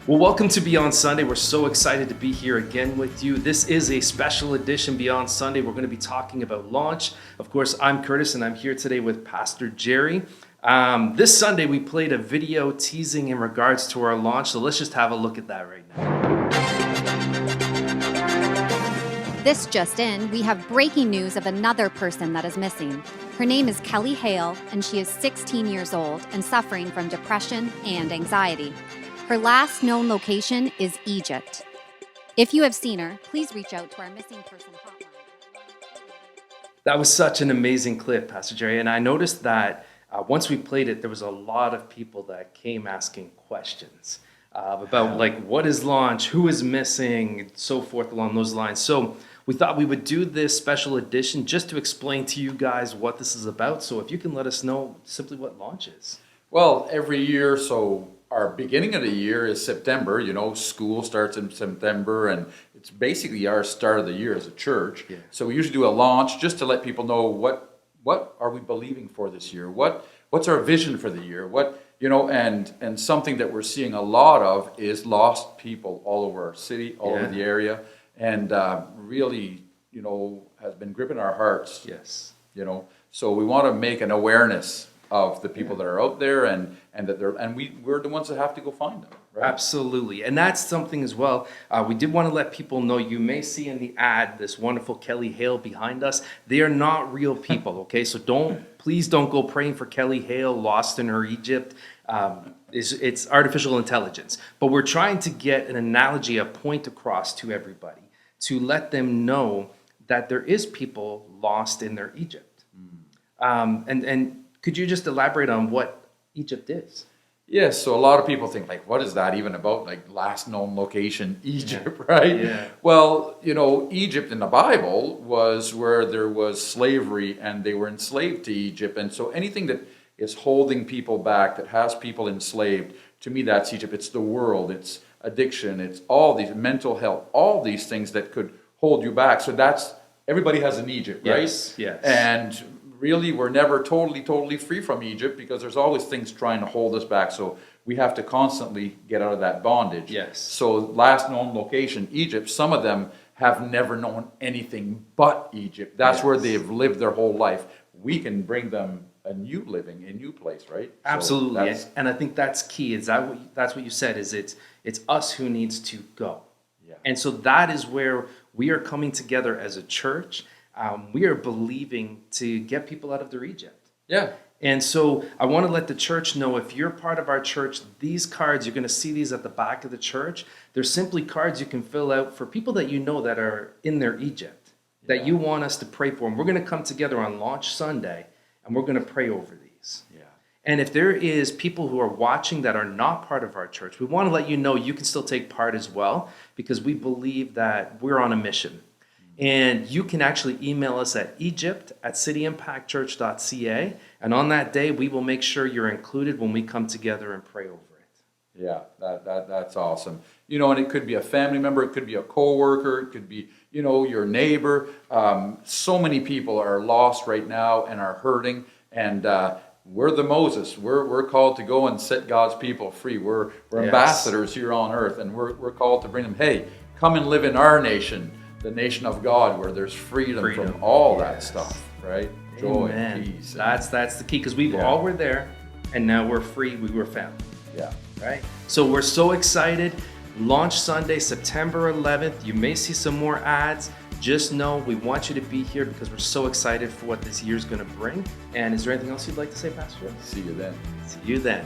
Well, welcome to Beyond Sunday. We're so excited to be here again with you. This is a special edition Beyond Sunday. We're going to be talking about launch. Of course, I'm Curtis, and I'm here today with Pastor Jerry. This Sunday, we played a video teasing in regards to our launch, so let's just have a look at that right now. This just in, we have breaking news of another person that is missing. Her name is Kelly Hale, and she is 16 years old and suffering from depression and anxiety. Her last known location is Egypt. If you have seen her, please reach out to our missing person hotline. That was such an amazing clip, Pastor Jerry, and I noticed that once we played it, there was a lot of people that came asking questions about like what is launch, who is missing, so forth along those lines. So we thought we would do this special edition just to explain to you guys what this is about. So if you can let us know simply what launch is. Well, every year, so our beginning of the year is September. You know, school starts in September, and it's basically our start of the year as a church. Yeah. So we usually do a launch just to let people know what are we believing for this year? What's our vision for the year? And something that we're seeing a lot of is lost people all over our city, all over the area, and really, has been gripping our hearts. Yes. So we want to make an awareness of the people that are out there, and we're the ones that have to go find them. Right? Absolutely. And that's something as well. We did want to let people know, you may see in the ad this wonderful Kelly Hale behind us. They are not real people, okay? So please don't go praying for Kelly Hale lost in her Egypt. It's artificial intelligence. But we're trying to get an analogy, a point across to everybody to let them know that there is people lost in their Egypt. And could you just elaborate on what Egypt is? Yes, so a lot of people think, like, what is that even about? Like, last known location, Egypt, right? Yeah. Well, Egypt in the Bible was where there was slavery and they were enslaved to Egypt. And so anything that is holding people back, that has people enslaved, to me, that's Egypt. It's the world, it's addiction, it's all these mental health, all these things that could hold you back. So everybody has an Egypt, right? Yes. And really, we're never totally free from Egypt because there's always things trying to hold us back. So we have to constantly get out of that bondage. Yes. So last known location, Egypt, some of them have never known anything but Egypt. That's where they've lived their whole life. We can bring them a new living, a new place, right? Absolutely. And I think that's key. That's what you said, is it's us who needs to go. Yeah. And so that is where we are coming together as a church. We are believing to get people out of their Egypt. Yeah. And so I want to let the church know, if you're part of our church, these cards, you're going to see these at the back of the church. They're simply cards you can fill out for people that you know that are in their Egypt, that you want us to pray for. And we're going to come together on Launch Sunday, and we're going to pray over these. Yeah. And if there is people who are watching that are not part of our church, we want to let you know you can still take part as well, because we believe that we're on a mission. And you can actually email us at egypt@cityimpactchurch.ca. And on that day, we will make sure you're included when we come together and pray over it. Yeah, that's awesome. And it could be a family member, it could be a coworker, it could be, your neighbor. So many people are lost right now and are hurting. And we're the Moses. We're called to go and set God's people free. We're ambassadors here on earth, and we're called to bring them, hey, come and live in our nation, the nation of God, where there's freedom. From all that stuff, right? Joy, peace. That's the key, because we all were there, and now we're free. We were found. Yeah. Right? So we're so excited. Launch Sunday, September 11th. You may see some more ads. Just know we want you to be here because we're so excited for what this year's going to bring. And is there anything else you'd like to say, Pastor? See you then. See you then.